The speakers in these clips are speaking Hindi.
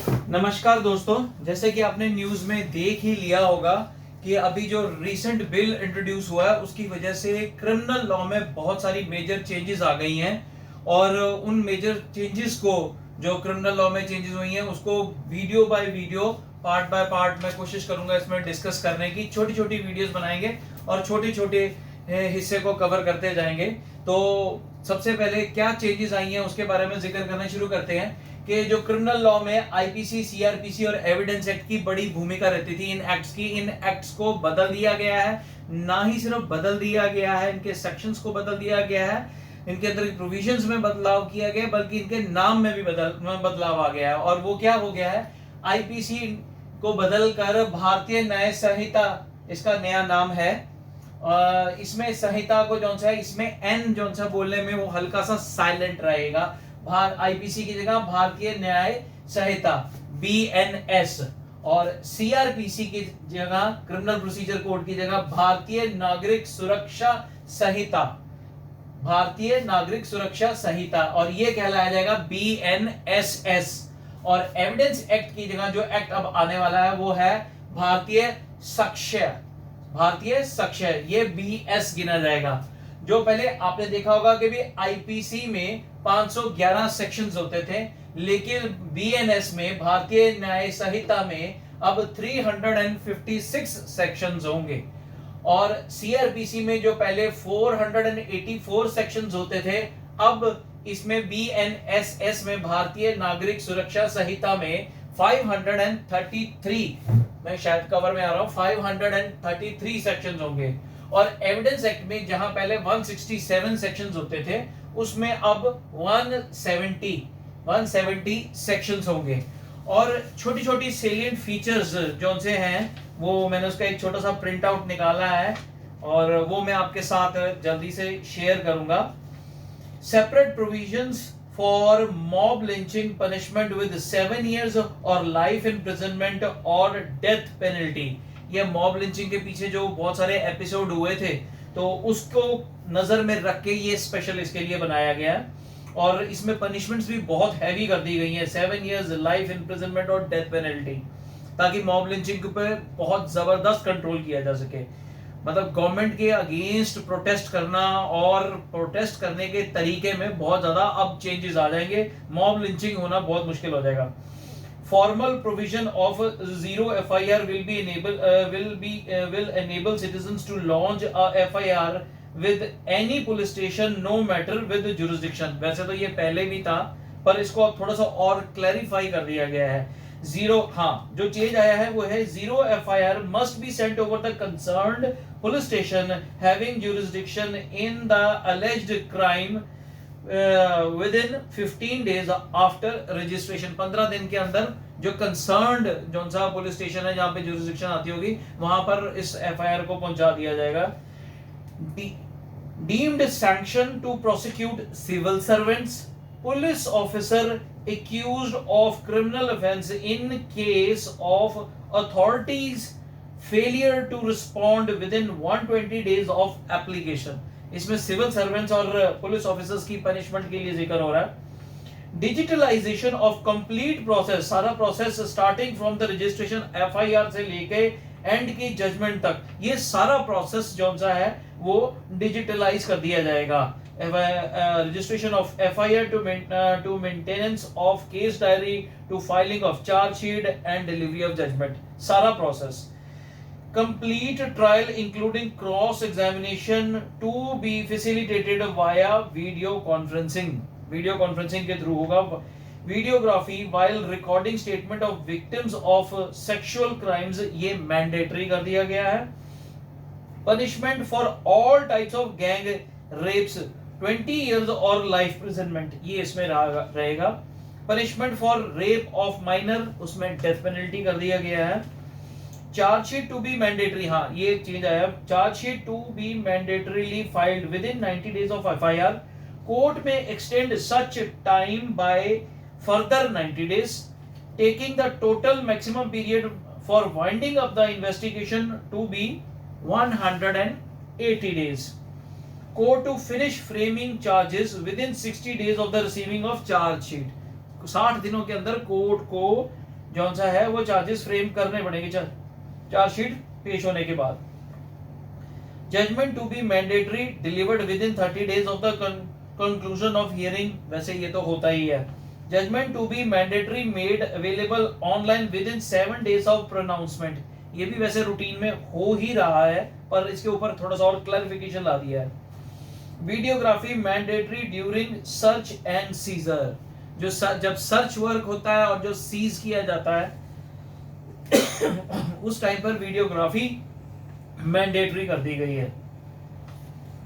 नमस्कार दोस्तों, जैसे कि आपने न्यूज में देख ही लिया होगा कि अभी जो रीसेंट बिल इंट्रोड्यूस हुआ है उसकी वजह से क्रिमिनल लॉ में बहुत सारी मेजर चेंजेस आ गई हैं। और उन मेजर चेंजेस को, जो क्रिमिनल लॉ में चेंजेस हुई हैं, उसको video by video, part by part मैं कोशिश करूंगा इसमें डिस्कस करने की। छोटी छोटी वीडियोस बनाएंगे और छोटे छोटे हिस्से को कवर करते जाएंगे। तो सबसे पहले क्या चेंजेस आई हैं उसके बारे में जिक्र करना शुरू करते हैं कि जो क्रिमिनल लॉ में आईपीसी, सीआरपीसी और एविडेंस एक्ट की बड़ी भूमिका रहती थी इन एक्ट्स की, इन एक्ट्स को बदल दिया गया है। ना ही सिर्फ बदल दिया गया है, इनके सेक्शंस को बदल दिया गया है, इनके अंदर प्रोविजंस में बदलाव किया गया, बल्कि इनके नाम में भी बदलाव आ गया है। और वो क्या हो गया है, आईपीसी को बदलकर भारतीय न्याय संहिता इसका नया नाम है। इसमें संहिता को जो है, इसमें एन जो सा बोलने में वो हल्का सा साइलेंट रहेगा। आईपीसी की जगह भारतीय न्याय संहिता बीएनएस, और सीआरपीसी की जगह, क्रिमिनल प्रोसीजर कोड की जगह भारतीय नागरिक सुरक्षा संहिता, भारतीय नागरिक सुरक्षा संहिता, और ये कहलाया जाएगा बीएनएसएस। और एविडेंस एक्ट की जगह जो एक्ट अब आने वाला है वो है भारतीय साक्ष्य, भारतीय साक्ष्य, ये बीएस गिना जाएगा। जो पहले आपने देखा होगा कि भी आईपीसी में 511 सेक्शंस होते थे, लेकिन बीएनएस में, भारतीय न्याय संहिता में, अब 356 सेक्शंस होंगे। और सीआरपीसी में जो पहले 484 सेक्शंस होते थे, अब इसमें बीएनएसएस में, भारतीय नागरिक सुरक्षा संहिता में 533, मैं शायद कवर में आ रहा हूं, 533 सेक्शंस होंगे। और एविडेंस एक्ट में जहां पहले 167 सेक्शंस होते थे, उसमें अब 170 सेक्शंस होंगे। और छोटी छोटी सेलिएंट फीचर्स जो से हैं, वो मैंने उसका एक छोटा सा प्रिंट आउट निकाला है और वो मैं आपके साथ जल्दी से शेयर करूंगा। Separate provisions for mob lynching punishment with 7 years और लाइफ इम्प्रिजनमेंट और डेथ पेनल्टी। ये मॉब लिंचिंग के पीछे जो बहुत सारे एपिसोड हुए थे, तो उसको नजर में रख के ये स्पेशल इसके लिए बनाया गया है। और इसमें पनिशमेंट्स भी बहुत हैवी कर दी गई हैं, 7 years, लाइफ इम्प्रिजनमेंट और डेथ पेनल्टी, ताकि मॉब लिंचिंग पे बहुत जबरदस्त कंट्रोल किया जा सके। मतलब गवर्नमेंट के अगेंस्ट प्रोटेस्ट करना और प्रोटेस्ट करने के तरीके में बहुत ज्यादा अब चेंजेस आ जाएंगे, मॉब लिंचिंग होना बहुत मुश्किल हो जाएगा। Formal provision of zero FIR will enable citizens to launch a FIR with any police station no matter with jurisdiction। वैसे तो ये पहले भी था, पर इसको अब थोड़ा सा और क्लैरिफाई कर दिया गया है। जीरो, हाँ, जो चेंज आया है वो है zero FIR must be sent over the concerned police station having jurisdiction in the alleged crime within 15 days after registration। 15 दिन के अंदर जो कंसर्न्ड जो सा पुलिस स्टेशन है जहां पे जुरिस्डिक्शन आती होगी, वहां पर इस FIR को पहुंचा दिया जाएगा। Deemed sanction to prosecute civil servants, police officer accused of criminal offense in case of authorities failure to respond within 120 days of application। इसमें सिविल सर्वेंट्स और पुलिस ऑफिसर्स की पनिशमेंट के लिए जिक्र हो रहा है। डिजिटलाइजेशन ऑफ कंप्लीट प्रोसेस, सारा process starting from the registration FIR से लेके एंड की जजमेंट तक, ये सारा प्रोसेस जो सा है वो डिजिटलाइज कर दिया जाएगा। Registration of FIR to maintenance of case diary to filing of charge sheet and delivery of judgment, सारा process. Complete trial including cross examination to be facilitated via video conferencing, video conferencing के थ्रू होगा। Videography while recording statement of victims of sexual crimes, ये मैंडेटरी कर दिया गया है। Punishment for all types of gang rapes 20 years और लाइफ प्रिजनमेंट, ये इसमें रहेगा। Punishment for rape of minor, उसमें डेथ पेनल्टी कर दिया गया है। चार्जशीट टू बी मैंडेटरी, हाँ ये चेंज आया, chargesheet to be mandatorily filed within 90 days of FIR। Court में extend such time by further 90 days, taking the total maximum period for winding up the investigation to be 180 days। Court to finish framing charges within 60 days of the receiving of charge sheet। 60 दिनों के अंदर कोर्ट को जो सा है वो चार्जेस फ्रेम करने पड़ेंगे चार्जशीट पेश होने के बाद। Judgement to be mandatory delivered within 30 days of the conclusion of hearing, वैसे ये तो होता ही है। Judgement to be mandatory made available online within 7 days of pronouncement, ये भी वैसे रूटीन में हो ही रहा है, पर इसके ऊपर थोड़ा सा और क्लैरिफिकेशन ला दिया है। Videography mandatory during search and seizure, जो जब सर्च वर्क होता है और जो सीज किया जाता है उस टाइम पर वीडियोग्राफी मैंडेटरी कर दी गई है।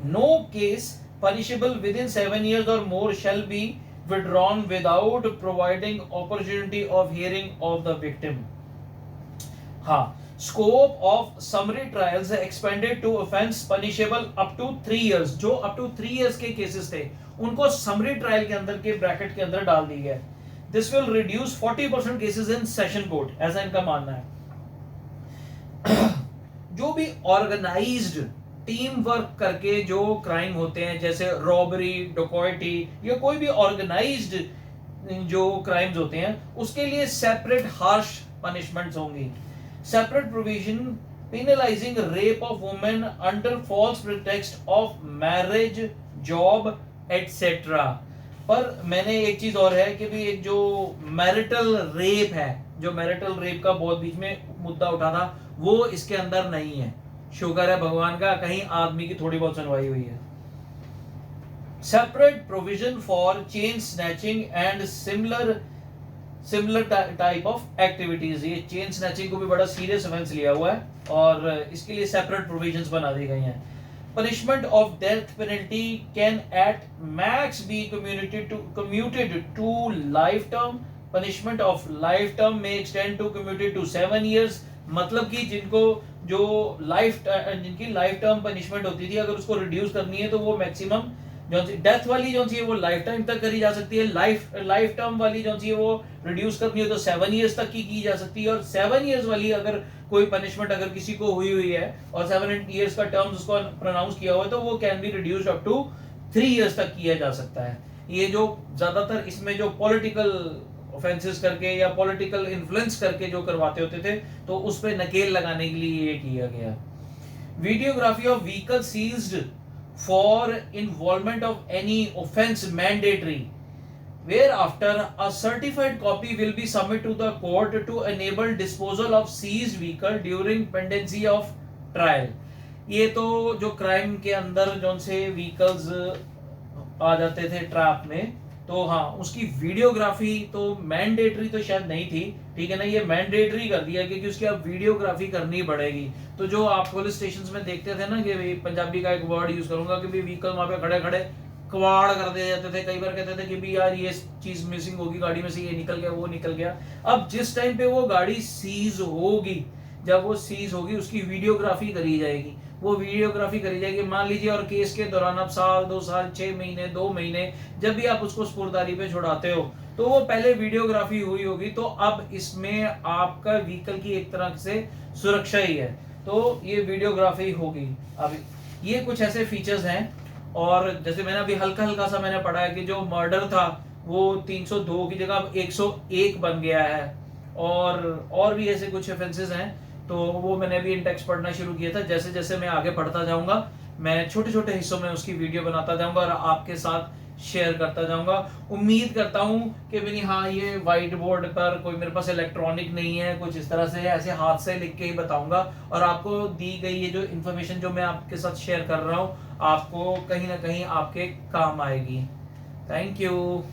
No case punishable within 7 years और more shall be withdrawn without providing opportunity of hearing of the victim। हाँ, scope of summary trials expanded to offense punishable up to 3 years, जो up to 3 years के केसेस थे उनको summary trial के अंदर के ब्रैकेट के अंदर डाल दी गया। This will reduce 40% cases in session court, ऐसा इनका मानना है। जो भी ऑर्गेनाइज्ड टीम वर्क करके जो क्राइम होते हैं, जैसे रॉबरी, डकैती या कोई भी ऑर्गेनाइज्ड जो क्राइम्स होते हैं, उसके लिए सेपरेट हार्श पनिशमेंट्स होंगी। Separate provision penalising rape of women under false pretext of marriage, job etcetera. पर मैंने एक चीज और है कि भी एक जो मैरिटल रेप है, जो मैरिटल रेप का बहुत बीच में मुद्दा उठा था, वो इसके अंदर नहीं है। शुक्र है भगवान का, कहीं आदमी की थोड़ी बहुत सुनवाई हुई है। Separate provision for chain snatching and similar type of activities, ये चेन स्नैचिंग को भी बड़ा सीरियस ऑफेंस लिया हुआ है और इसके लिए सेपरेट प्रोविजंस बना दी गई हैं। Punishment of death penalty can at max be commuted to life term. Punishment of life term may extend to commuted to 7 years। मतलब कि जिनकी लाइफ टर्म पनिशमेंट होती थी, अगर उसको रिड्यूस करनी है तो वो मैक्सिमम जो डेथ वाली जो सी वो लाइफ टाइम तक करी जा सकती है। लाइफ टर्म वाली जो सी वो रिड्यूस करनी है तो 7 years तक की जा सकती है। और 7 years वाली अगर कोई पनिशमेंट अगर किसी को हुई है और 7 years का टर्म उसको प्रोनाउंस किया हुआ है तो वो can be reduced up to 3 years तक किया जा सकता है। ये जो ज्यादातर इसमें जो पॉलिटिकल ऑफेंसेस करके या पॉलिटिकल इन्फ्लुएंस करके जो करवाते होते थे, तो उस पे नकेल लगाने के लिए ये किया गया। Videography of vehicle seized for involvement of any offense mandatory, whereafter a certified copy will be submitted to the court to enable disposal of seized vehicle during pendency of trial। ये तो जो क्राइम के अंदर जो से व्हीकल्स आ जाते थे ट्रैप में, तो हाँ उसकी वीडियोग्राफी तो मैंडेटरी तो शायद नहीं थी, ठीक है ना, ये मैंडेटरी कर दिया क्योंकि उसकी अब वीडियोग्राफी करनी पड़ेगी। तो जो आप पुलिस स्टेशन में देखते थे ना कि पंजाबी का एक वर्ड यूज करूंगा कि व्हीकल वहां पे खड़े खड़े कवाड़ कर दिए जाते थे, कई बार कहते थे कि भी यार ये चीज मिसिंग होगी गाड़ी में से, ये निकल गया वो निकल गया। अब जिस टाइम पे वो गाड़ी सीज होगी, जब वो सीज होगी उसकी वीडियोग्राफी करी जाएगी, वो वीडियोग्राफी करी जाएगी। मान लीजिए और केस के दौरान अब साल 2 साल 6 महीने 2 महीने जब भी आप उसको स्पुर्दारी पे छुड़ाते हो तो वो पहले वीडियोग्राफी हुई होगी, तो अब इसमें आपका व्हीकल की एक तरह से सुरक्षा ही है, तो ये वीडियोग्राफी होगी। अब ये कुछ ऐसे फीचर्स हैं। और जैसे मैंने अभी हल्का सा मैंने पढ़ा है कि जो मर्डर था वो 302 की जगह अब 101 बन गया है, और भी ऐसे कुछ ऑफेंसेस हैं, तो वो मैंने अभी इंडेक्स पढ़ना शुरू किया था। जैसे जैसे मैं आगे पढ़ता जाऊंगा मैं छोटे छोटे हिस्सों में उसकी वीडियो बनाता जाऊंगा और आपके साथ शेयर करता जाऊंगा। उम्मीद करता हूं कि भी हाँ ये व्हाइट बोर्ड पर कोई मेरे पास इलेक्ट्रॉनिक नहीं है, कुछ इस तरह से ऐसे हाथ से लिख के ही बताऊंगा, और आपको दी गई ये जो इन्फॉर्मेशन जो मैं आपके साथ शेयर कर रहा हूँ आपको कहीं ना कहीं आपके काम आएगी। Thank you.